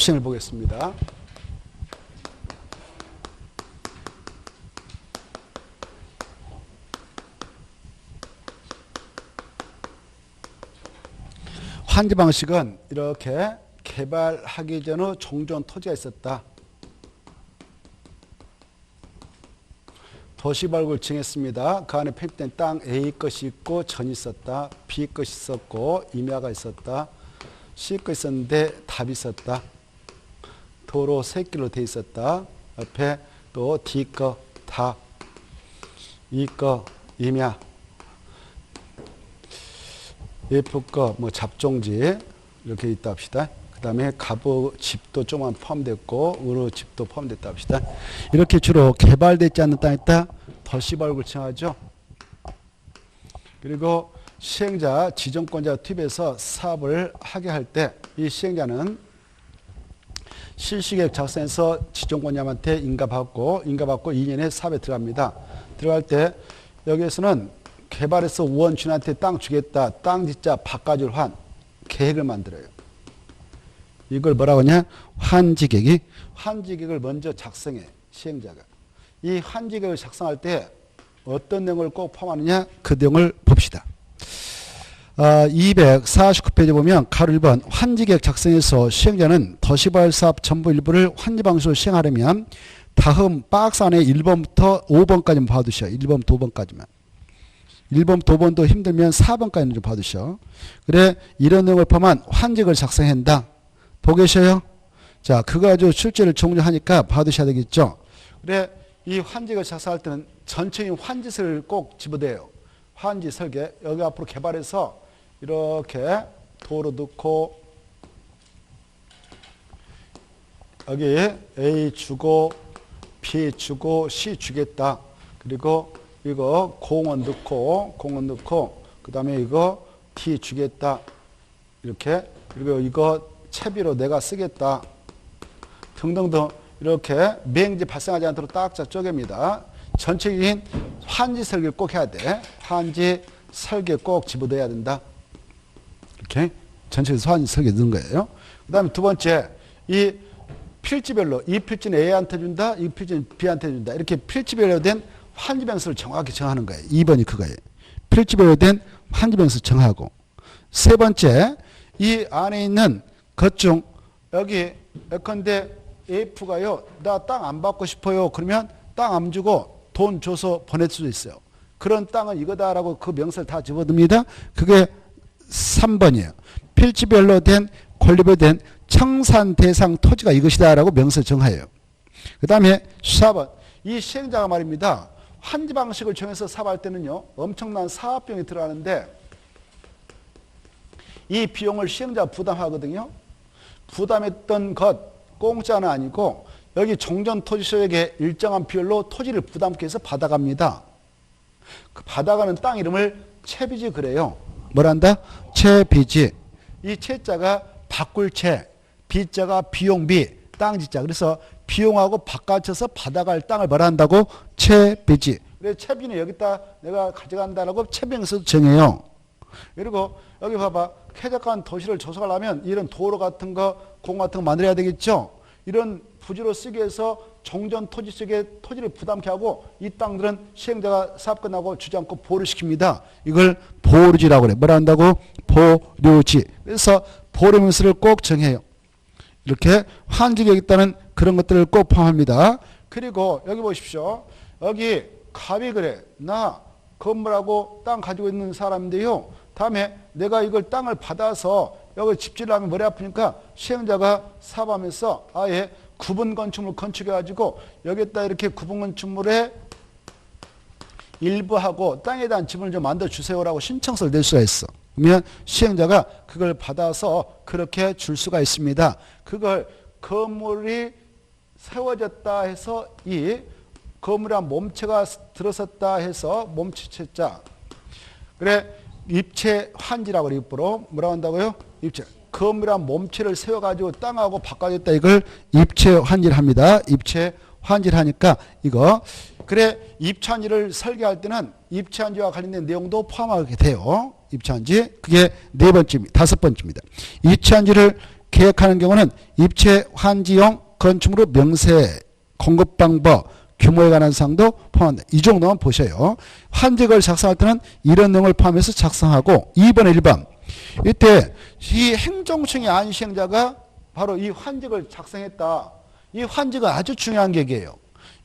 시행을 보겠습니다. 환지 방식은 이렇게 개발하기 전에 종전 토지가 있었다. 도시발굴 정했습니다. 그 안에 편입된 땅 A 것이 있고 전이 있었다. B 것이 있었고 임야가 있었다. C 것이 있었는데 답이 있었다. 도로 3길로 돼 있었다. 옆에 또 D 거, 답, E 거, 임야, F 거, 뭐 잡종지 이렇게 있다 합시다. 그 다음에 가부 집도 조금만 포함됐고 의료 집도 포함됐다 합시다. 이렇게 주로 개발되지 않는 땅에 있다 도시발굴 칭하죠. 그리고 시행자, 지정권자가 투입해서 사업을 하게 할 때 이 시행자는 실시계획 작성해서 지정권자한테 인가받고 2년에 사업에 들어갑니다. 들어갈 때 여기에서는 개발해서 우원주민한테 땅 주겠다. 땅 짓자 바꿔줄 환 계획을 만들어요. 이걸 뭐라고 하냐? 환지계획이. 환지계획을 먼저 작성해 시행자가. 이 환지계획을 작성할 때 어떤 내용을 꼭 포함하느냐? 그 내용을 봅시다. 249페이지 보면 가로 1번 환지계획 작성해서 시행자는 도시발사업 전부 일부를 환지방식으로 시행하려면 다음 박스 안에 1번부터 5번까지만 봐두셔. 1번부터 5번까지만. 1번부터 5번도 힘들면 4번까지는 좀 봐두셔. 그래 이런 내용을 포함한 환지계획을 작성한다. 보계셔요? 자, 그거 가지고 출제를 종료하니까 봐두셔야 되겠죠. 그래 이 환지계획을 작성할 때는 전체적인 환지설을 꼭 집어대요. 환지 설계. 여기 앞으로 개발해서 이렇게 도로 넣고 여기 A 주고 B 주고 C 주겠다. 그리고 이거 공원 넣고 그 다음에 이거 D 주겠다. 이렇게. 그리고 이거 채비로 내가 쓰겠다. 등등등 이렇게 미행지 발생하지 않도록 딱딱 쪼갭니다. 전체적인 환지 설계를 꼭 해야 돼. 환지 설계 꼭 집어넣어야 된다. 이렇게 전체에서 환지 설계 넣는 거예요. 그 다음에 두 번째, 이 필지별로 이 필지는 A한테 준다, 이 필지는 B한테 준다. 이렇게 필지별로 된 환지 병수를 정확히 정하는 거예요. 2번이 그거예요. 필지별로 된 환지 병수 정하고. 세 번째, 이 안에 있는 것 중 여기 예컨대 F가요. 나 땅 안 받고 싶어요. 그러면 땅 안 주고 돈 줘서 보낼 수도 있어요. 그런 땅은 이거다라고 그 명세를 다 집어듭니다. 그게 3번이에요. 필지별로 된 권리별로 된 청산 대상 토지가 이것이다라고 명세를 정해요. 그 다음에 4번. 이 시행자가 말입니다. 환지 방식을 정해서 사업할 때는요. 엄청난 사업 비용이 들어가는데 이 비용을 시행자가 부담하거든요. 부담했던 것 공짜는 아니고 여기 종전토지소에게 일정한 비율로 토지를 부담케 해서 받아갑니다. 그 받아가는 땅 이름을 채비지 그래요. 뭐란다? 채비지. 이 채자가 바꿀 채, 비자가 비용비, 땅지자. 그래서 비용하고 바꿔쳐서 받아갈 땅을 뭐라 한다고? 채비지. 그래서 채비는 여기다 내가 가져간다라고 채비에서 정해요. 그리고 여기 봐봐. 쾌적한 도시를 조성하려면 이런 도로 같은 거, 공 같은 거 만들어야 되겠죠. 이런 부지로 쓰기 위해서 종전 토지 속에 토지를 부담케 하고 이 땅들은 시행자가 사업 끝나고 주지 않고 보류를 시킵니다. 이걸 보류지라고 그래. 뭐라 한다고? 보류지. 그래서 보류 명수를 꼭 정해요. 이렇게 환지계획에 있다는 그런 것들을 꼭 포함합니다. 그리고 여기 보십시오. 여기 갑이 그래. 나 건물하고 땅 가지고 있는 사람인데요. 다음에 내가 이걸 땅을 받아서 여기 집지를 하면 머리 아프니까 시행자가 사업하면서 아예 구분 건축물 건축해가지고 여기에다 이렇게 구분 건축물에 일부하고 땅에 대한 지분을 좀 만들어주세요라고 신청서를 낼 수가 있어. 그러면 시행자가 그걸 받아서 그렇게 줄 수가 있습니다. 그걸 건물이 세워졌다 해서 이 건물한 몸체가 들어섰다 해서 몸체자. 그래 입체 환지라고 그래. 입으로 뭐라고 한다고요? 입체. 건물한 몸체를 세워가지고 땅하고 바꿔줬다. 이걸 입체 환지를 합니다. 입체 환지를 하니까 이거. 그래 입체 환지를 설계할 때는 입체 환지와 관련된 내용도 포함하게 돼요. 입체 환지. 그게 네 번째입니다. 다섯 번째입니다. 입체 환지를 계획하는 경우는 입체 환지용 건축물의 명세, 공급 방법, 규모에 관한 사항도 포함한다. 이 정도만 보셔요. 환지계획을 작성할 때는 이런 내용을 포함해서 작성하고 2번에 1번. 이때 이 행정청의 안시행자가 바로 이 환지계획을 작성했다. 이 환지가 아주 중요한 계획이에요.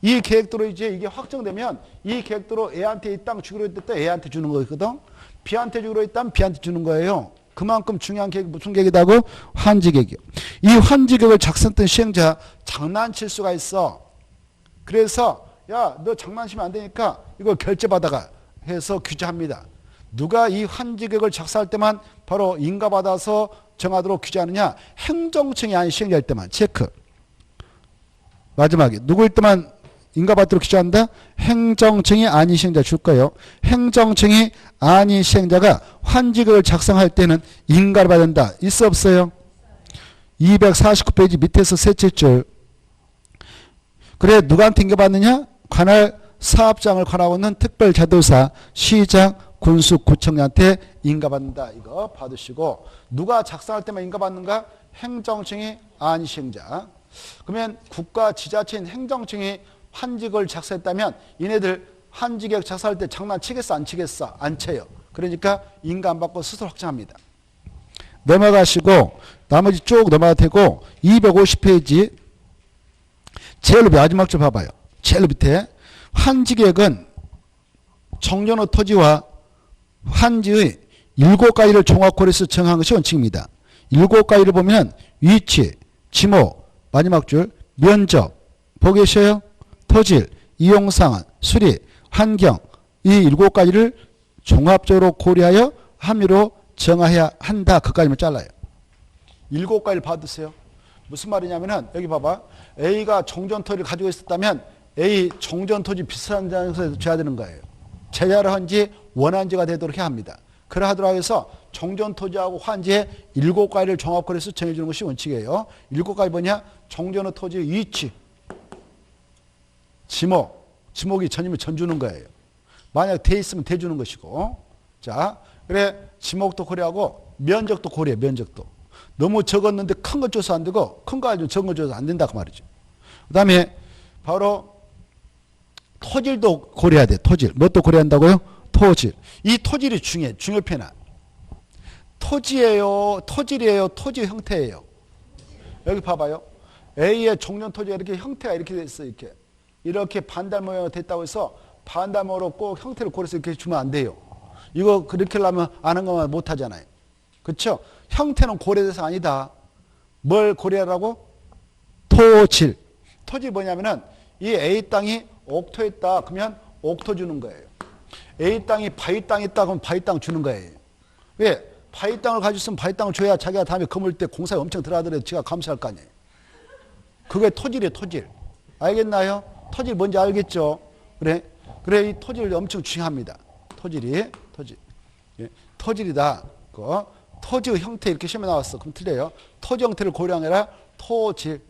이 계획대로 이제 이게 확정되면 이 계획대로 A한테 이 땅 주기로 했다 A한테 주는 거거든. B한테 주기로 했다면 B한테 주는 거예요. 그만큼 중요한 계획이 무슨 계획이다고? 환지계획이요. 이 환지계획을 작성했던 시행자 장난칠 수가 있어. 그래서 야, 너 장난치면 안 되니까 이거 결제받아가 해서 규제합니다. 누가 이 환지계획을 작성할 때만 바로 인가받아서 정하도록 규제하느냐? 행정청이 아닌 시행자일 때만 체크. 마지막에 누구일 때만 인가받도록 규제한다? 행정청이 아닌 시행자 줄 거예요. 행정청이 아닌 시행자가 환지계획을 작성할 때는 인가를 받는다. 있어 없어요? 249페이지 밑에서 셋째 줄. 그래 누구한테 인가받느냐? 관할 사업장을 관하고 있는 특별자도사, 시장, 군수, 구청장한테 인가받는다. 이거 받으시고 누가 작성할 때만 인가받는가? 행정청이 아닌 시행자. 그러면 국가 지자체인 행정청이 환지계획을 작성했다면 얘네들 환지계획 작성할 때 장난치겠어 안 치겠어? 안 쳐요. 그러니까 인가 안 받고 스스로 확정합니다. 넘어가시고 나머지 쭉 넘어가도 되고 250페이지 제일 마지막 줄 봐봐요. 제일 밑에 환지계획은 정전의 토지와 환지의 7가지를 종합 고려해서 정한 것이 원칙입니다. 7가지를 보면 위치, 지목, 마지막 줄 면적, 보고 계셔요? 토질, 이용상황, 수리, 환경 이 7가지를 종합적으로 고려하여 함유로 정해야 한다. 그까지만 잘라요. 7가지를 받으세요. 무슨 말이냐면은 여기 봐봐. A가 정전토지를 가지고 있었다면 A 정전토지 비슷한 장소에서 줘야 되는 거예요. 제자를 한지 원한지가 되도록 해야 합니다. 그러하도록 해서 정전토지하고 환지의 7가지를 종합고려해서 정해주는 것이 원칙이에요. 7가지 뭐냐? 정전의 토지의 위치, 지목이 전이면 전 주는 거예요. 만약 돼 있으면 대 주는 것이고. 자, 그래 지목도 고려하고 면적도 고려해. 면적도. 너무 적었는데 큰 거 줘서 안 되고 큰 거 가지고 적은 거 줘서 안 된다 그 말이죠. 그 다음에 바로 토질도 고려해야 돼. 토질. 뭣도 고려한다고요? 토질. 이 토질이 중요편이야. 토지예요? 토질이에요? 토지 형태예요? 여기 봐봐요. A의 정전 토지가 이렇게 형태가 이렇게 돼 있어. 이렇게 반달 모양이 됐다고 해서 반달 모양으로 꼭 형태를 고려해서 이렇게 주면 안 돼요. 이거 그렇게 하려면 아는 것만 못 하잖아요. 그렇죠? 형태는 고려돼서 아니다. 뭘 고려하라고? 토질. 토지 뭐냐면은 이 A 땅이 옥토에 있다. 그러면 옥토 주는 거예요. A 땅이 바위 땅에 있다. 그러면 바위 땅 주는 거예요. 왜? 바위 땅을 가지고 있으면 바위 땅을 줘야 자기가 다음에 거물 때 공사에 엄청 들어가더라도 지가 감수할 거 아니에요. 그게 토질이에요. 토질. 알겠나요? 토질 뭔지 알겠죠? 그래 이 토질을 엄청 중요합니다. 토질. 예. 토질이다. 토지의 형태 이렇게 시험에 나왔어. 그럼 틀려요. 토지 형태를 고려하느라 토질.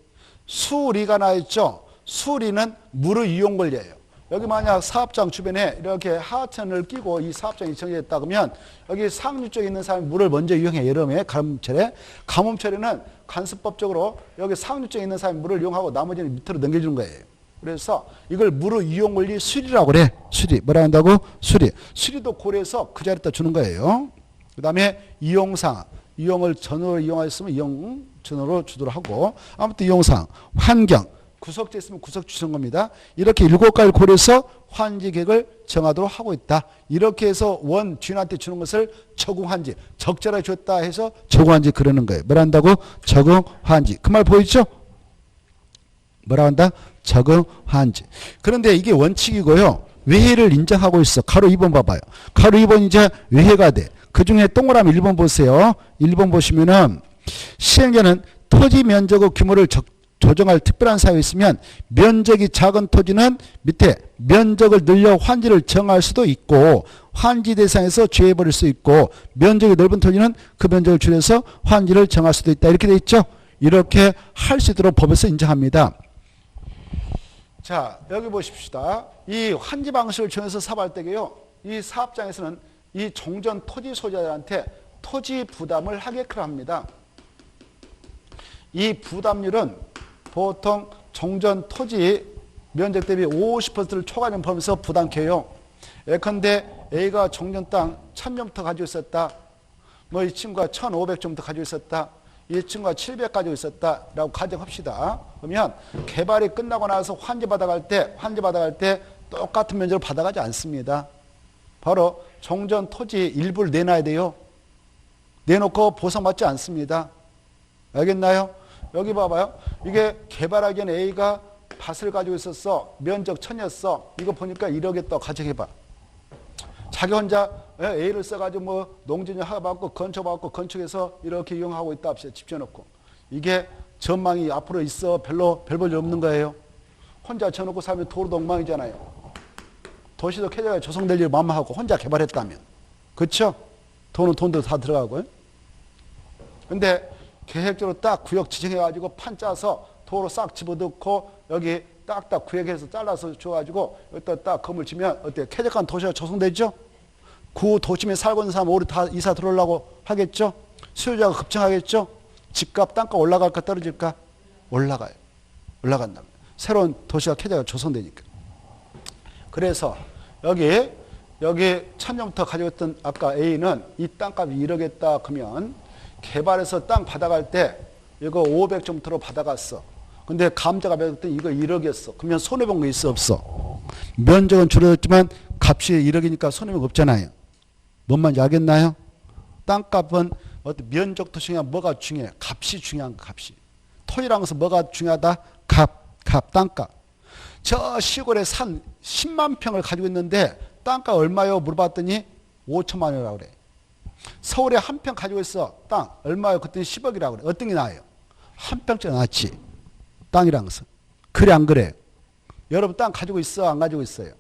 수리가 나있죠. 수리는 물의 이용 권리예요. 여기 만약 사업장 주변에 이렇게 하천을 끼고 이 사업장이 정해졌다 그러면 여기 상류 쪽에 있는 사람이 물을 먼저 이용해. 여름에 가뭄철에. 가뭄철에는 관습법적으로 여기 상류 쪽에 있는 사람이 물을 이용하고 나머지는 밑으로 넘겨주는 거예요. 그래서 이걸 물의 이용 권리 수리라고 그래. 수리. 뭐라 한다고? 수리. 수리도 고려해서 그 자리에다 주는 거예요. 그 다음에 이용상. 이용을 전으로 이용하였으면 이용 전으로 주도록 하고 아무튼 이용상. 환경. 구석재 있으면 구석 주는 겁니다. 이렇게 7가지를 고려해서 환지계획을 정하도록 하고 있다. 이렇게 해서 원 주인한테 주는 것을 적응환지. 적절하게 줬다 해서 적응환지 그러는 거예요. 뭐라 한다고? 적응환지. 그 말 보이죠? 뭐라 한다? 적응환지. 그런데 이게 원칙이고요. 외해를 인정하고 있어. 가로 2번 봐봐요. 가로 2번 이제 외해가 돼. 그 중에 동그라미 1번 보세요. 1번 보시면은 시행자는 토지 면적의 규모를 조정할 특별한 사유가 있으면 면적이 작은 토지는 밑에 면적을 늘려 환지를 정할 수도 있고 환지 대상에서 제외해버릴 수 있고 면적이 넓은 토지는 그 면적을 줄여서 환지를 정할 수도 있다. 이렇게 돼 있죠. 이렇게 할 수 있도록 법에서 인정합니다. 자, 여기 보십시다. 이 환지 방식을 정해서 사업할 때게요. 이 사업장에서는 이 종전 토지 소유자들한테 토지 부담을 하게끔 합니다. 이 부담률은 보통 종전 토지 면적 대비 50%를 초과하는 범위에서 부담해요. 예컨대 A가 종전 땅 1000제곱미터 가지고 있었다. 뭐 이 친구가 1500제곱미터 가지고 있었다. 이 친구가 700 가지고 있었다라고 가정합시다. 그러면 개발이 끝나고 나서 환지 받아갈 때 똑같은 면적을 받아가지 않습니다. 바로 종전 토지 일부를 내놔야 돼요. 내놓고 보상받지 않습니다. 알겠나요? 여기 봐봐요. 이게 개발하기 전에 A가 밭을 가지고 있었어. 면적 1000이었어. 이거 보니까 1억이었다 가정해봐. 자기 혼자 A를 써가지고 뭐 농지를 하고받고 건축받고 건축해서 이렇게 이용하고 있다 합시다. 집 지어놓고. 이게 전망이 앞으로 있어. 별 볼 일 없는 거예요. 혼자 지어놓고 살면 도로도 엉망이잖아요. 도시도 쾌적하게 조성될 일 만만하고 혼자 개발했다면. 그렇죠? 돈도 다 들어가고요. 근데 계획적으로 딱 구역 지정해가지고 판 짜서 도로 싹 집어넣고 여기 딱딱 구역에서 잘라서 줘가지고 여기다 딱 건물 지면 어때요? 쾌적한 도시가 조성되죠? 구 도심에 살고 있는 사람 우리 다 이사 들어오려고 하겠죠? 수요자가 급증하겠죠? 집값, 땅값 올라갈까 떨어질까? 올라가요. 올라간다. 새로운 도시가 쾌적하게 조성되니까. 그래서 여기 1000제곱미터 가지고 있던 아까 A는 이 땅값이 1억이었다 그러면 개발해서 땅 받아갈 때 이거 500제곱미터로 받아갔어. 근데 감자가 매겼더니 이거 1억이었어. 그러면 손해본 거 있어 없어? 면적은 줄어들었지만 값이 1억이니까 손해본 거 없잖아요. 뭔 말인지 알겠나요? 땅값은 어떤 면적도 중요한 뭐가 중요해? 값이 중요한 거, 값이. 토지라는 것은 뭐가 중요하다? 땅값. 저 시골에 산 10만 평을 가지고 있는데 땅값 얼마요? 물어봤더니 5천만 원이라고 그래. 서울에 한 평 가지고 있어. 땅 얼마요? 그랬더니 10억이라고 그래. 어떤 게 나아요? 한 평짜리 낫지. 땅이라는 것은. 그래 안 그래? 여러분 땅 가지고 있어? 안 가지고 있어요?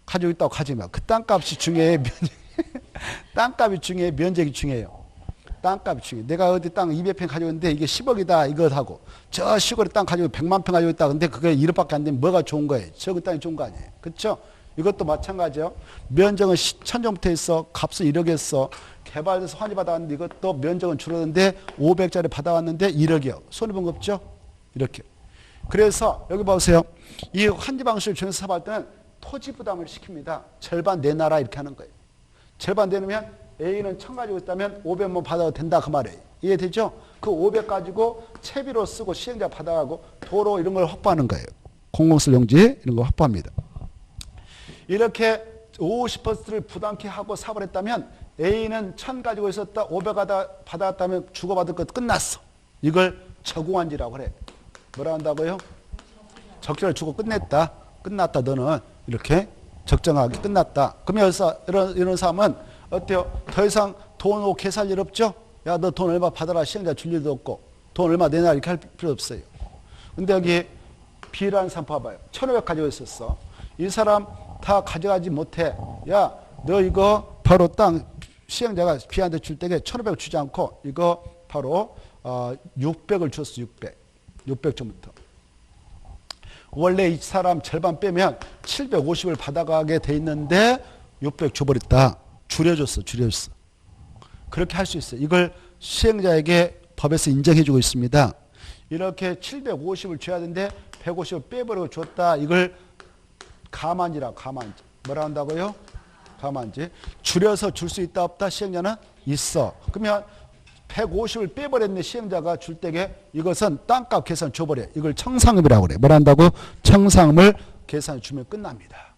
가지고 있다고 가지면 그 땅값이 중요해? 땅값이 중요해? 면적이 중요해요? 땅값이 중요해. 내가 어디 땅 200평 가지고 있는데 이게 10억이다 이것하고 저 시골에 땅 가지고 100만 평 가지고 있다. 근데 그게 1억밖에 안 되면 뭐가 좋은 거예요? 저그 땅이 좋은 거 아니에요? 그렇죠? 이것도 마찬가지예요. 면적은 1000제곱미터 있어. 값은 1억이었어. 개발돼서 환지 받아왔는데 이것도 면적은 줄었는데 500짜리 받아왔는데 1억이요. 손해본 거 없죠? 이렇게. 그래서 여기 보세요. 이 환지 방식을 정해서 사볼 때는 토지 부담을 시킵니다. 절반 내놔라 이렇게 하는 거예요. 절반 내놓으면 A는 1000 가지고 있다면 500만 받아도 된다 그 말이에요. 이해되죠? 그 500 가지고 채비로 쓰고 시행자 받아가고 도로 이런 걸 확보하는 거예요. 공공시설 용지 이런 거 확보합니다. 이렇게 50%를 부담케 하고 사업을 했다면 A는 1000 가지고 있었다 500 받아왔다면 주고받을 것 끝났어. 이걸 적용한지라고 그래. 뭐라 한다고요? 적정을 주고 끝냈다. 끝났다 너는. 이렇게 적정하게 끝났다. 그러면 이런 사람은 어때요? 더 이상 돈 오고 계산할 일 없죠? 야, 너 돈 얼마 받아라. 시행자 줄 일도 없고 돈 얼마 내놔 이렇게 할 필요 없어요. 근데 여기 B라는 사람 봐봐요. 1500 가지고 있었어. 이 사람 다 가져가지 못해. 야, 너 이거 바로 땅 시행자가 B한테 줄 때에 1500 주지 않고 이거 바로 600을 줬어. 600점부터. 원래 이 사람 절반 빼면 750을 받아가게 돼 있는데 600 줘버렸다. 줄여줬어. 그렇게 할 수 있어요. 이걸 시행자에게 법에서 인정해주고 있습니다. 이렇게 750을 줘야 되는데 150을 빼버리고 줬다. 이걸 가만지라고. 가만지. 뭐라 한다고요? 가만지. 줄여서 줄 수 있다 없다? 시행자는 있어. 그러면 150을 빼버렸네. 시행자가 줄 때에 이것은 땅값 계산 줘버려. 이걸 청산금이라고 그래. 뭐라 한다고? 청산금을 계산해 주면 끝납니다.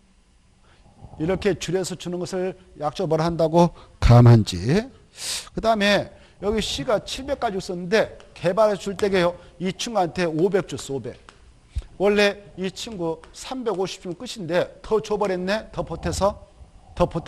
이렇게 줄여서 주는 것을 약조 뭐라 한다고? 가만지. 그 다음에 여기 C가 700 가지고 있었는데 개발해 줄 때에요. 이 친구한테 500 줬어. 500. 원래 이 친구 350 주면 끝인데 더 줘버렸네. 더 보태서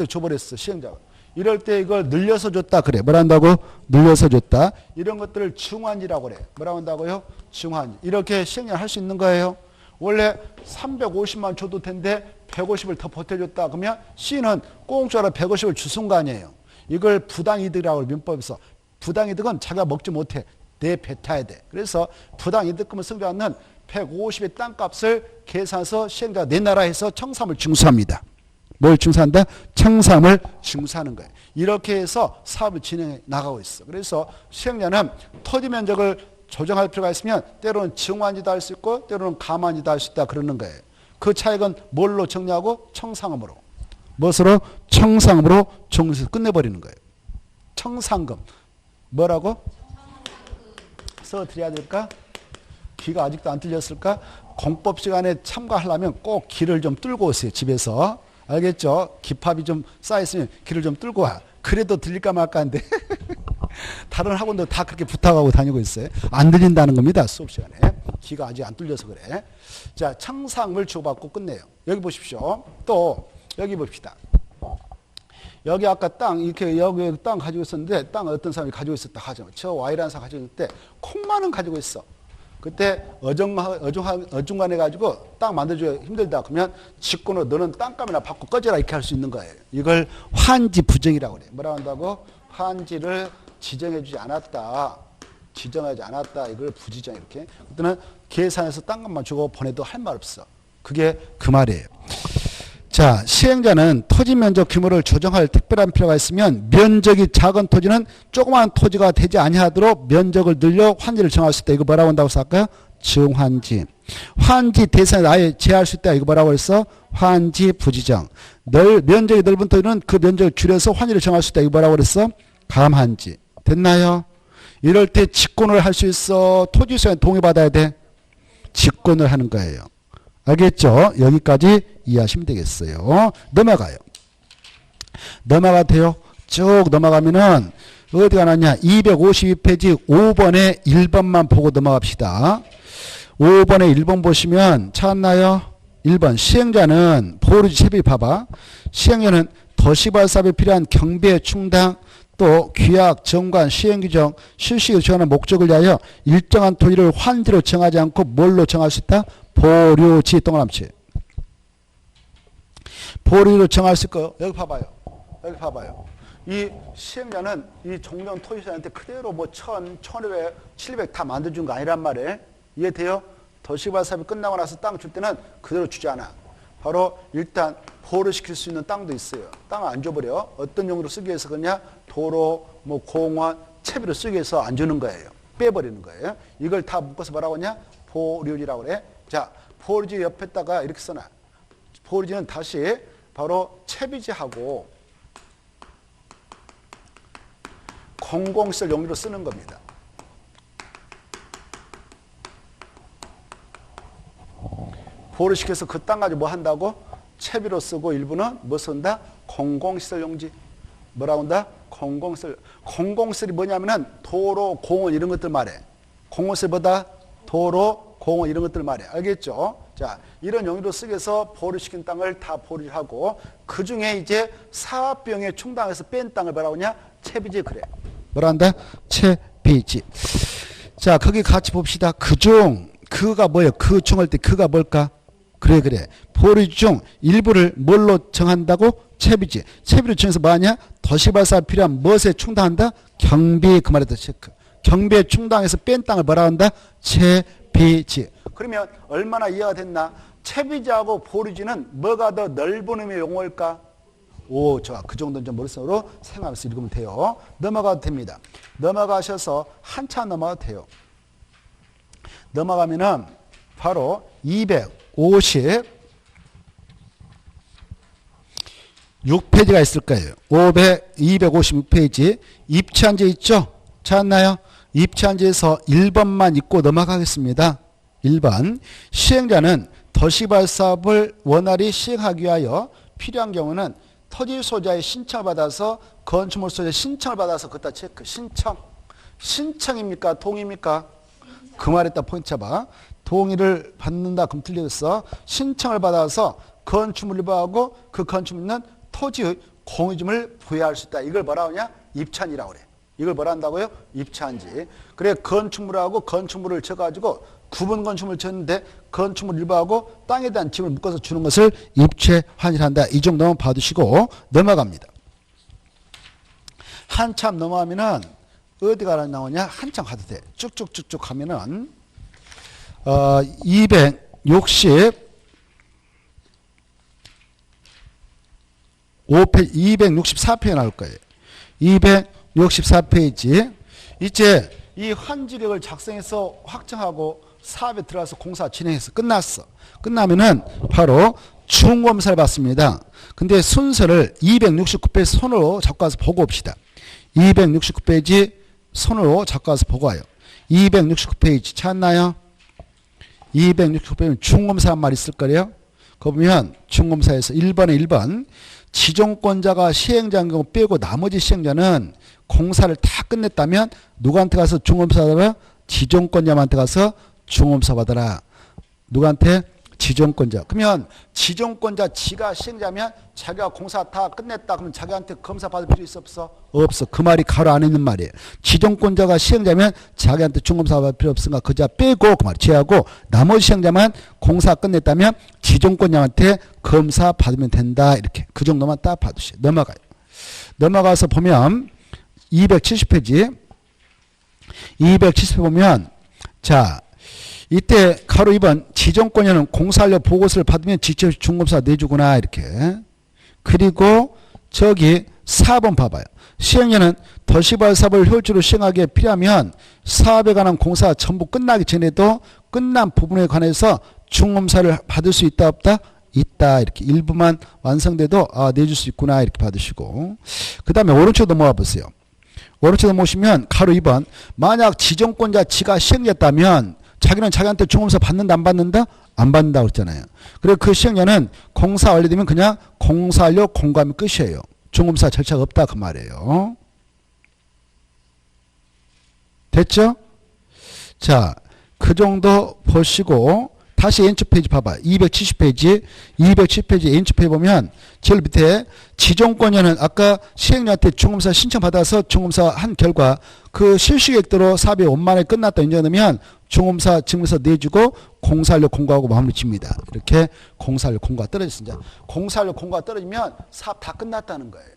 줘버렸어. 시행자가. 이럴 때 이걸 늘려서 줬다 그래. 뭐라 한다고? 늘려서 줬다. 이런 것들을 증환이라고 그래. 뭐라고 한다고요? 증환. 이렇게 시행을 할 수 있는 거예요. 원래 350만 줘도 텐데 150을 더 보태줬다. 그러면 C는 공짜로 150을 주순 거 아니에요. 이걸 부당이득이라고 민법에서. 부당이득은 자기가 먹지 못해. 내뱉어야 돼. 그래서 부당이득금을 승계하는 150의 땅값을 계산해서 시행자가 내놔라 해서 청산을 징수합니다. 뭘 징수한다? 청산을 징수하는 거예요. 이렇게 해서 사업을 진행해 나가고 있어. 그래서 시행자는 토지 면적을 조정할 필요가 있으면 때로는 증환지도 할 수 있고 때로는 감환지도 할 수 있다 그러는 거예요. 그 차이는 뭘로 정리하고? 청상음으로. 무엇으로? 청상음으로 정리해서 끝내버리는 거예요. 청상금. 뭐라고? 써드려야 될까? 귀가 아직도 안 뚫렸을까? 공법 시간에 참가하려면 꼭 귀를 좀 뚫고 오세요. 집에서. 알겠죠? 기팝이 좀 쌓여있으면 귀를 좀 뚫고 와. 그래도 들릴까 말까 한데 다른 학원도 다 그렇게 부탁하고 다니고 있어요. 안 들린다는 겁니다. 수업 시간에. 귀가 아직 안 뚫려서 그래. 자, 청상을 주고받고 끝내요. 여기 보십시오. 또 여기 봅시다. 여기 아까 땅 이렇게 여기 땅 가지고 있었는데 땅 어떤 사람이 가지고 있었다 하죠. 저 Y라는 사람 가지고 있을 때 콩만은 가지고 있어. 그때 어중간해 가지고 땅 만들어주기 힘들다. 그러면 직권으로 너는 땅값이나 받고 꺼져라 이렇게 할 수 있는 거예요. 이걸 환지 부정이라고 그래. 뭐라고 한다고? 환지를 지정해주지 않았다. 지정하지 않았다. 이걸 부지정 이렇게. 그때는 계산해서 땅값만 주고 보내도 할 말 없어. 그게 그 말이에요. 자, 시행자는 토지 면적 규모를 조정할 특별한 필요가 있으면 면적이 작은 토지는 조그마한 토지가 되지 아니하도록 면적을 늘려 환지를 정할 수 있다. 이거 뭐라고 한다고 할까요? 증환지. 환지 대상을 아예 제할 수 있다. 이거 뭐라고 했어? 환지 부지정. 면적이 넓은 토지는 그 면적을 줄여서 환지를 정할 수 있다. 이거 뭐라고 그랬어? 감환지. 됐나요? 이럴 때 직권을 할 수 있어? 토지소유자는 동의받아야 돼? 직권을 하는 거예요. 알겠죠? 여기까지 이해하시면 되겠어요. 넘어가요. 넘어가도 쭉 넘어가면은 어디 가놨냐? 252페이지 5번에 1번만 보고 넘어갑시다. 5번에 1번 보시면 찾았나요? 1번 시행자는 보루지 채비 봐봐. 시행자는 도시발 사업에 필요한 경비의 충당 또 규약, 정관, 시행규정, 실시를 정하는 목적을 위하여 일정한 토지를 환지로 정하지 않고 뭘로 정할 수 있다? 보류지 동그라미. 보류로 정할 수 있고 여기 봐봐요. 여기 봐봐요. 이 시행자는 이 종전 토지자한테 그대로 뭐 1000, 1500, 700 다 만들어준 거 아니란 말이에요. 이해돼요? 도시발 사업이 끝나고 나서 땅 줄 때는 그대로 주지 않아. 바로 일단 보류시킬 수 있는 땅도 있어요. 땅을 안 줘버려. 어떤 용도로 쓰기 위해서 그러냐? 도로, 뭐 공원, 채비로 쓰기 위해서 안 주는 거예요. 빼버리는 거예요. 이걸 다 묶어서 뭐라고 하냐? 보류지라고 그래. 자, 보류지 옆에다가 이렇게 써놔. 보류지는 다시 바로 채비지하고 공공시설 용도로 쓰는 겁니다. 보류시켜서 그 땅 가지고 뭐 한다고? 채비로 쓰고 일부는 뭐 쓴다? 공공시설 용지. 뭐라고 한다? 공공시설. 공공시설이 뭐냐면은 도로, 공원 이런 것들 말해. 공공시설보다 도로, 공원 이런 것들 말해. 알겠죠? 자, 이런 용도로 쓰기 위해서 보류시킨 땅을 다 보류하고 그 중에 이제 사업비용에 충당해서 뺀 땅을 뭐라고 하냐? 채비지 그래. 뭐라 한다? 채비지. 자, 거기 같이 봅시다. 그가 뭐예요? 그 중할 때 그가 뭘까? 그래. 보류지 중 일부를 뭘로 정한다고? 채비지. 채비를 정해서 뭐하냐? 도시발사에 필요한 무엇에 충당한다? 경비. 그 말에다 체크. 경비에 충당해서 뺀 땅을 뭐라 한다? 채비지. 그러면 얼마나 이해가 됐나? 채비지하고 보류지는 뭐가 더 넓은 의미의 용어일까? 오, 좋아. 그 정도는 좀 머릿속으로 생각하면서 읽으면 돼요. 넘어가도 됩니다. 넘어가셔서 한참 넘어가도 돼요. 넘어가면은 바로 256페이지가 있을 거예요. 256페이지. 입체한제 있죠? 찾았나요? 입체한제에서 1번만 읽고 넘어가겠습니다. 1번. 시행자는 도시발 사업을 원활히 시행하기 위하여 필요한 경우는 토지 소유자의 신청을 받아서 건축물 소유자의 신청을 받아서 그따 체크. 신청입니까? 동의입니까? 그 말에다 포인트 잡아. 동의를 받는다. 그럼 틀렸어. 신청을 받아서 건축물을 부여하고 그 건축물은 토지의 공유점을 부여할 수 있다. 이걸 뭐라 하냐? 입찬이라고 그래. 이걸 뭐라 한다고요? 입찬지. 그래 건축물하고 건축물을 쳐가지고 구분 건축물을 쳤는데 건축물 일부하고 땅에 대한 짐을 묶어서 주는 것을 입체환이한다. 이 정도만 봐두시고 넘어갑니다. 한참 넘어가면은 어디가 나오냐? 한참 가도 돼. 쭉쭉쭉쭉 가면은 264페이지 나올 거예요. 264페이지. 이제 이 환지력을 작성해서 확정하고 사업에 들어가서 공사 진행해서 끝났어. 끝나면은 바로 중검사를 받습니다. 근데 순서를 269페이지 손으로 잡고 와서 보고 옵시다. 269페이지 손으로 잡고 와서 보고 와요. 269페이지 찾나요? 269페이지 중검사란 말이 있을 거예요. 그거 보면 중검사에서 1번에 1번 지정권자가 시행자인 경우 빼고 나머지 시행자는 공사를 다 끝냈다면 누구한테 가서 중검사 받아라? 지정권자한테 가서 중검사 받아라. 누구한테? 지정권자. 그러면 지정권자 지가 시행자면 자기가 공사 다 끝냈다. 그러면 자기한테 검사 받을 필요 있어 없어? 없어. 그 말이 가로 안에 있는 말이에요. 지정권자가 시행자면 자기한테 중검사 받을 필요 없으니까 그자 빼고 그 말 제하고 나머지 시행자만 공사 끝냈다면 지정권자한테 검사 받으면 된다. 이렇게 그 정도만 딱 봐두시죠. 넘어가요. 넘어가서 보면 270페이지 270페이지 보면 자 이때 가로 2번 지정권자는 공사하려 보고서를 받으면 직접 중검사 내주구나 이렇게. 그리고 저기 4번 봐봐요. 시행자는 덧시발 사업을 효율적으로 시행하기에 필요하면 사업에 관한 공사가 전부 끝나기 전에도 끝난 부분에 관해서 중검사를 받을 수 있다 없다? 있다. 이렇게 일부만 완성돼도 내줄 수 있구나 이렇게 받으시고. 그 다음에 오른쪽 넘어가 보세요. 오른쪽 넘어오시면 가로 2번 만약 지정권자 지가 시행자였다면 자기는 자기한테 중검사 받는다 안 받는다? 안 받는다고 그랬잖아요. 그리고 그 시행자는 공사 완료되면 그냥 공사 완료 공고하면 끝이에요. 중검사 절차가 없다 그 말이에요. 됐죠? 자, 그 정도 보시고 다시 왼쪽 페이지 봐봐. 270페이지 270페이지 왼쪽 페이지 보면 제일 밑에 지정권자는 아까 시행자한테 중검사 신청받아서 중검사 한 결과 그 실시계획대로 사업이 원만하게 끝났다 인정하면 중검사 증명서 내주고 공사하려 공고하고 마무리 집니다. 이렇게 공사하려 공고가 떨어졌습니다. 공사하려 공고가 떨어지면 사업 다 끝났다는 거예요.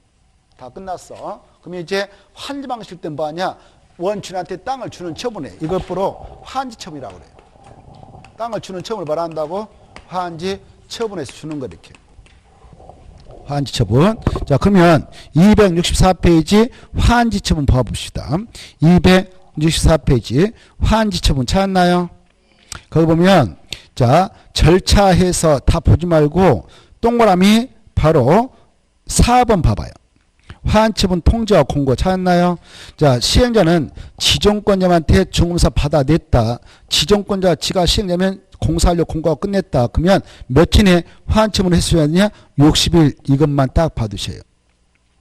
다 끝났어. 그러면 이제 환지 방식 때는 뭐 하냐? 원주인한테 땅을 주는 처분에 이것으로 환지 처분이라고 그래요. 땅을 주는 처분을 말한다고 환지 처분해서 주는 거 이렇게. 환지 처분. 자, 그러면 264페이지 환지 처분 봐봅시다. 264페이지 환지 처분 찾았나요? 거기 보면 자, 절차해서 다 보지 말고 동그라미 바로 4번 봐봐요. 환처분 통지와 공고 찾았나요? 자, 시행자는 지정권자한테 중검사 받아냈다. 지정권자 지가 시행자면 공사하려 공고가 끝냈다. 그러면 며칠 내에 환처분을 했어야 되냐? 60일 이것만 딱 받으셔요.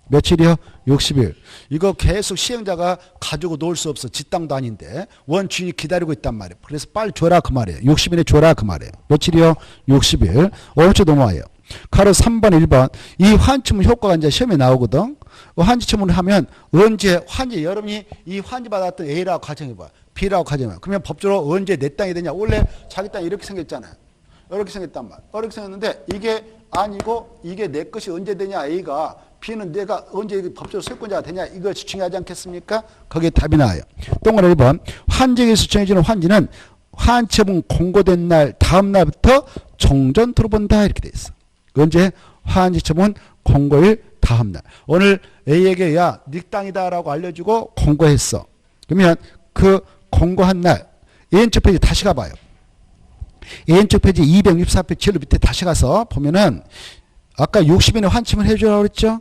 며칠이요? 60일. 이거 계속 시행자가 가지고 놀 수 없어. 지 땅도 아닌데 원주인이 기다리고 있단 말이에요. 그래서 빨리 줘라 그 말이에요. 60일에 줘라 그 말이에요. 며칠이요? 60일. 오른쪽 넘어와요. 가로 3번 1번 이 환치문 효과가 이제 시험에 나오거든. 환지처분을 하면 언제 환지 여러분이 이 환지 받았던 A라고 가정해봐. B라고 가정해봐. 그러면 법적으로 언제 내 땅이 되냐. 원래 자기 땅이 이렇게 생겼잖아요. 이렇게 생겼단 말. 이렇게 생겼는데 이게 아니고 이게 내 것이 언제 되냐. A가 B는 내가 언제 법적으로 소유권자가 되냐. 이것이 중요하지 않겠습니까? 거기에 답이 나와요. 동그라미 1번 환지에서 정해지는 환지는 환처분 공고된 날 다음 날부터 종전토로 본다 이렇게 돼 있어. 언제? 환지처분 공고일 다음 날. 오늘 A에게 야, 네 땅이다 라고 알려주고 공고했어. 그러면 그 공고한 날 왼쪽 페이지 다시 가봐요. 왼쪽 페이지 264페이지 제일 밑에 다시 가서 보면은 아까 60일에 환침을 해주라고 그랬죠?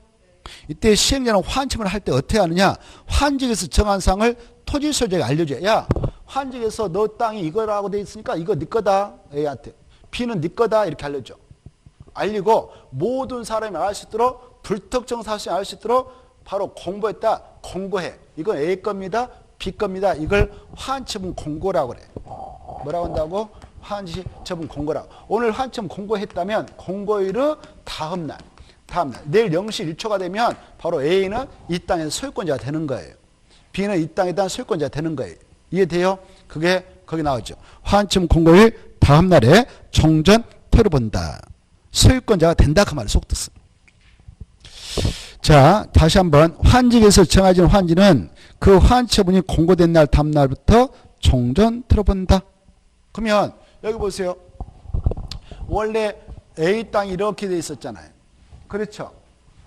이때 시행자는 환침을 할 때 어떻게 하느냐? 환직에서 정한 사항을 토지소유자에게 알려줘요. 야, 환직에서 너 땅이 이거라고 돼 있으니까 이거 네 거다. A한테. B는 네 거다. 이렇게 알려줘. 알리고 모든 사람이 알 수 있도록 불특정 사실이 알 수 있도록 바로 공고했다. 공고해. 이건 A 겁니다. B 겁니다. 이걸 환처분 공고라고 그래. 뭐라고 한다고? 환처분 공고라고. 오늘 환처분 공고했다면 공고일의 다음 날. 내일 0시 1초가 되면 바로 A는 이 땅에서 소유권자가 되는 거예요. B는 이 땅에 대한 소유권자가 되는 거예요. 이해돼요? 그게 거기 나오죠. 환처분 공고일 다음 날에 종전 털어본다. 소유권자가 된다 그 말이에요. 속뜻은. 자, 다시 한번 환직에서 정해진 환지는 그 환처분이 공고된 날 다음 날부터 종전 들어본다. 그러면 여기 보세요. 원래 A 땅이 이렇게 돼 있었잖아요. 그렇죠?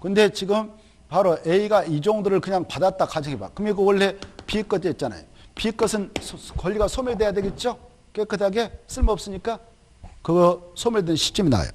근데 지금 바로 A가 이 정도를 그냥 받았다 가정해봐. 그럼 이거 원래 B 것이었잖아요. B 것은 권리가 소멸돼야 되겠죠? 깨끗하게 쓸모없으니까 그거 소멸된 시점이 나와요.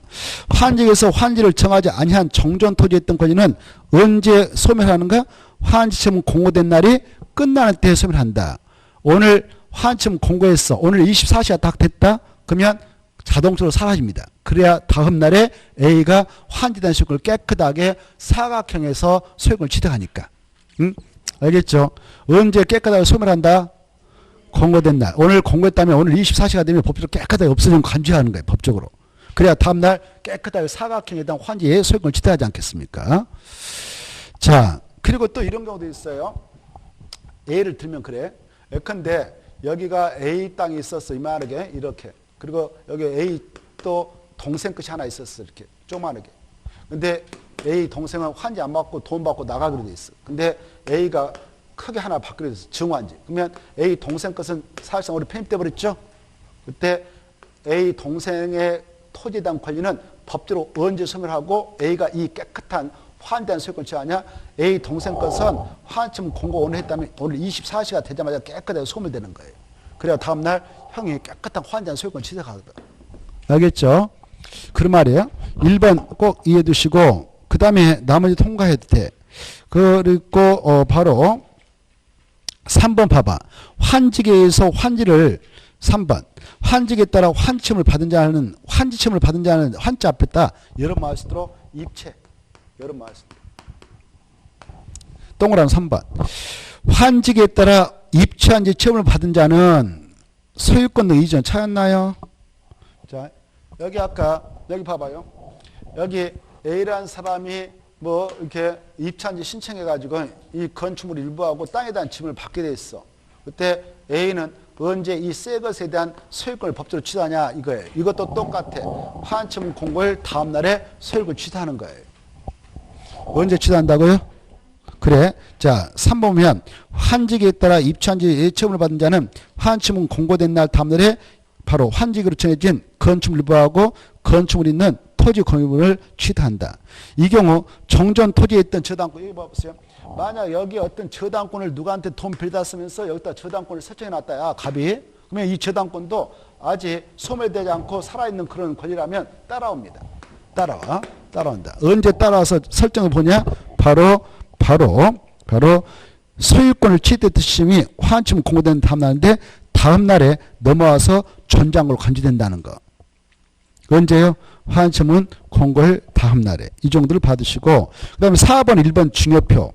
환지에서 환지를 정하지 아니한 정전 토지에 있던 권리는 언제 소멸하는가? 환지처분 공고된 날이 끝나는 때 소멸한다. 오늘 환지처분 공고했어. 오늘 24시가 딱 됐다. 그러면 자동적으로 사라집니다. 그래야 다음 날에 A가 환지된 소유권을 깨끗하게 사각형에서 소유권을 취득하니까. 응? 알겠죠? 언제 깨끗하게 소멸한다? 공고된 날. 오늘 공고했다면 오늘 24시가 되면 법적으로 깨끗하게 없어지는 거 간주하는 거예요. 법적으로. 그래야 다음날 깨끗하게 사각형에 대한 환지의 소유권을 취득하지 않겠습니까? 자, 그리고 또 이런 경우도 있어요. A를 들면 그래. 예컨대 여기가 A 땅이 있었어. 이만하게 이렇게. 그리고 여기 A 또 동생 끝이 하나 있었어. 이렇게 조그만하게. 근데 A 동생은 환지 안 받고 돈 받고 나가기로 돼 있어. 근데 A가 크게 하나 받기로 돼 있어. 증환지. 그러면 A 동생 것은 사실상 우리 편입돼 버렸죠. 그때 A 동생의 토지에 대한 권리는 법대로 언제 소멸하고 A가 이 깨끗한 환지한 소유권을 취하냐? A 동생 것은 환지처분 공고 오늘 했다면 오늘 24시가 되자마자 깨끗하게 소멸되는 거예요. 그래야 다음날 형이 깨끗한 환지한 소유권을 취득하거든. 알겠죠? 그런 말이에요. 1번 꼭 이해해 두시고 그 다음에 나머지 통과해도 돼. 그리고 바로 3번 봐봐. 환지계에서 환지를 3번 환지계에 따라 환지첨을 받은 자는 환지첨을 받은 자는 환자 앞에다 여러 마스로 입체 여러 마스 동그란 3번 환지계에 따라 입체한 지 체험을 받은 자는 소유권 등 이전 차였나요? 자, 여기 아까 여기 봐봐요. 여기 A라는 사람이 뭐 이렇게 입찰지 신청해가지고 이 건축물 일부하고 땅에 대한 지분을 받게 돼 있어. 그때 A는 언제 이 새 것에 대한 소유권을 법적으로 취득하냐 이거예요. 이것도 똑같아. 환처분 공고일 다음 날에 소유권을 취득하는 거예요. 언제 취득한다고요? 그래. 자, 3번 보면 환지기에 따라 입찰지 예처분을 받은 자는 환처분 공고된 날 다음 날에 바로 환지기로 정해진 건축물 일부하고 건축물 있는 토지 권유물을 취득한다. 이 경우 정전 토지에 있던 저당권 여기 봐보세요. 만약 여기 어떤 저당권을 누구한테 돈 빌다 쓰면서 여기다 저당권을 설정해 놨다. 야, 갑이. 그러면 이 저당권도 아직 소멸되지 않고 살아있는 그런 권리라면 따라옵니다. 따라온다. 언제 따라와서 설정을 보냐? 바로 소유권을 취득했던 시점이 환처분 공고된 다음 날인데 다음 날에 넘어와서 전장으로 간주된다는 거. 언제요? 환처분 공고일 다음 날에. 이 정도를 받으시고 그 다음에 4번 1번 중요표.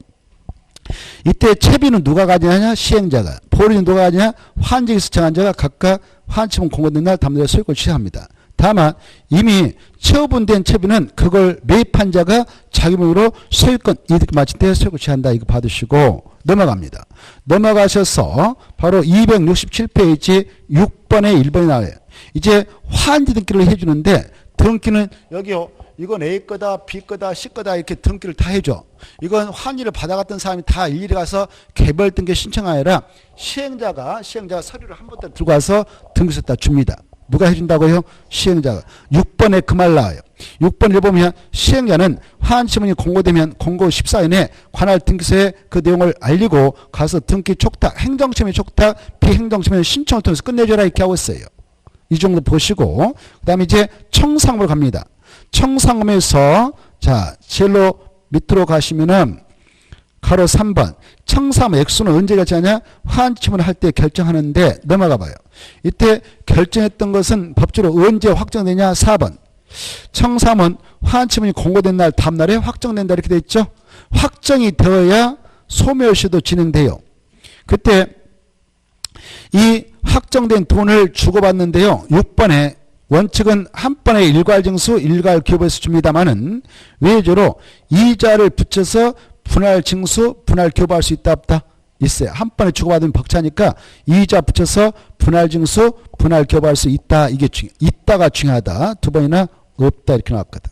이때 채비는 누가 가지냐? 시행자가. 보류는 누가 가지냐? 환지에서 정한 자가 각각 환처분 공고된 날 다음 날에 소유권을 취득합니다. 다만 이미 처분된 채비는 그걸 매입한 자가 자기 명의로 소유권 이득 마칠 때 소유권 취한다. 이거 받으시고 넘어갑니다. 넘어가셔서 바로 267페이지 6번에 1번이 나와요. 이제 환지 등기를 해주는데 등기는 여기요. 이건 A 거다, B 거다, C 거다 이렇게 등기를 다 해줘. 이건 환지를 받아갔던 사람이 다 일일이 가서 개별 등기 신청하여라. 시행자가 서류를 한 번 더 들고 와서 등기서 다 줍니다. 누가 해준다고요? 시행자가. 6번에 그 말 나와요. 6번을 보면 시행자는 환지처분이 공고되면 공고 14일에 관할 등기소에 그 내용을 알리고 가서 등기 촉탁, 행정처분의 촉탁, 비행정처분의 신청을 통해서 끝내줘라 이렇게 하고 있어요. 이 정도 보시고 그 다음에 이제 청상으로 갑니다. 청상음에서 자 제일로 밑으로 가시면은 가로 3번 청삼 액수는 언제 결정하냐? 환지처분을 할 때 결정하는데 넘어가 봐요. 이때 결정했던 것은 법적으로 언제 확정되냐? 4번 청삼은 환지처분이 공고된 날 다음 날에 확정된다 이렇게 돼 있죠. 확정이 되어야 소멸시효도 진행돼요. 그때 이 확정된 돈을 주고받는데요. 6번에 원칙은 한 번에 일괄증수, 일괄교부해서 줍니다마는 외조로 이자를 붙여서 분할징수, 분할교부할 수 있다 없다? 있어요. 한 번에 주고받으면 벅차니까 이자 붙여서 분할징수, 분할교부할 수 있다. 이게 있다가 중요하다. 두 번이나 없다 이렇게 나왔거든.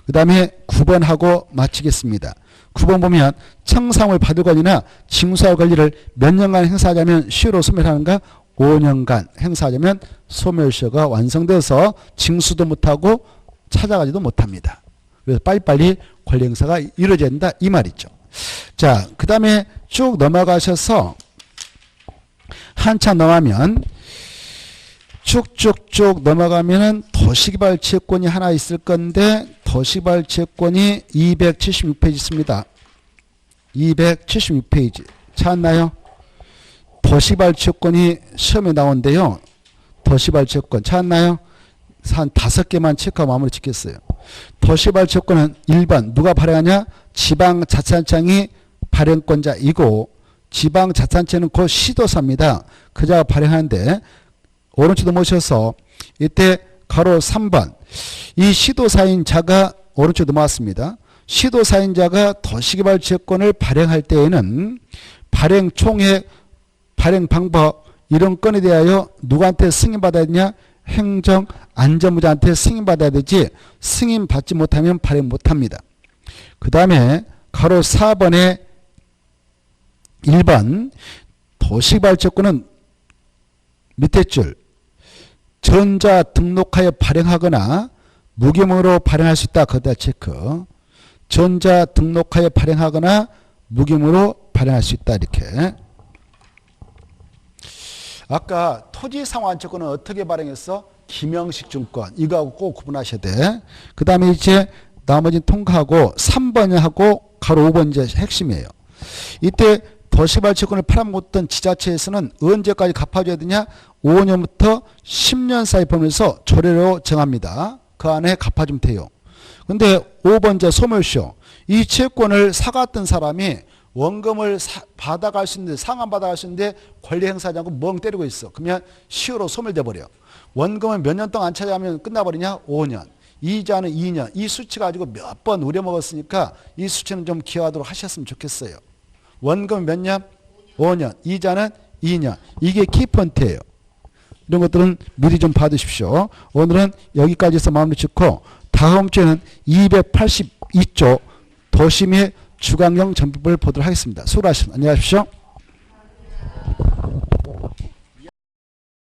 그 다음에 9번 하고 마치겠습니다. 9번 보면 청상을 받을 권리나 징수할 권리를 몇 년간 행사하자면 시효로 소멸하는가? 5년간 행사하자면 소멸시효가 완성돼서 징수도 못하고 찾아가지도 못합니다. 그래서 빨리빨리 권리 행사가 이루어져야 된다 이 말이죠. 자, 그 다음에 쭉 넘어가셔서 한참 넘어가면 쭉쭉쭉 넘어가면은 도시개발 지역권이 하나 있을 건데 도시개발 지역권이 276페이지 있습니다. 276페이지 찾았나요? 도시개발 지역권이 시험에 나온대요. 도시개발 지역권 찾았나요? 한 5개만 체크하고 마무리 짓겠어요. 도시개발 지역권은 1번 누가 발행하냐? 지방자치단체장이 발행권자이고 지방자치단체는 곧 시도사입니다. 그자가 발행하는데 오른쪽도 모셔서 이때 가로 3번 이 시도사인 자가 오른쪽 넘어왔습니다. 시도사인 자가 도시개발 지역권을 발행할 때에는 발행 총액, 발행 방법 이런 건에 대하여 누구한테 승인받아야 되냐? 행정안전부장한테 승인받아야 되지 승인받지 못하면 발행 못합니다. 그 다음에 가로 4번에 1번 도시개발 지역권은 밑에 줄 전자 등록하여 발행하거나 무기명으로 발행할 수 있다. 거기다 체크. 전자 등록하여 발행하거나 무기명으로 발행할 수 있다. 이렇게. 아까 토지상환채권은 어떻게 발행했어? 김영식 증권. 이거하고 꼭 구분하셔야 돼. 그 다음에 이제 나머지는 통과하고 3번하고 가로 5번 이제 핵심이에요. 이때 도시개발 채권을 팔아먹었던 지자체에서는 언제까지 갚아줘야 되냐? 5년부터 10년 사이 범위에서 조례로 정합니다. 그 안에 갚아주면 돼요. 근데 5번째 소멸시효. 이 채권을 사갔던 사람이 원금을 받아갈 수 있는데 상환 받아갈 수 있는데 권리 행사하지 않고 멍 때리고 있어. 그러면 시효로 소멸돼 버려. 원금을 몇 년 동안 안 차지하면 끝나버리냐? 5년. 이자는 2년. 이 수치 가지고 몇 번 우려먹었으니까 이 수치는 좀 기여하도록 하셨으면 좋겠어요. 원금 몇 년? 5년. 이자는 2년. 이게 키포인트예요. 이런 것들은 미리 좀 받으십시오. 오늘은 여기까지 해서 마무리 짓고 다음 주에는 282조 도시 및 주관경 정비법을 보도록 하겠습니다. 수고하셨습니다. 안녕히 가십시오.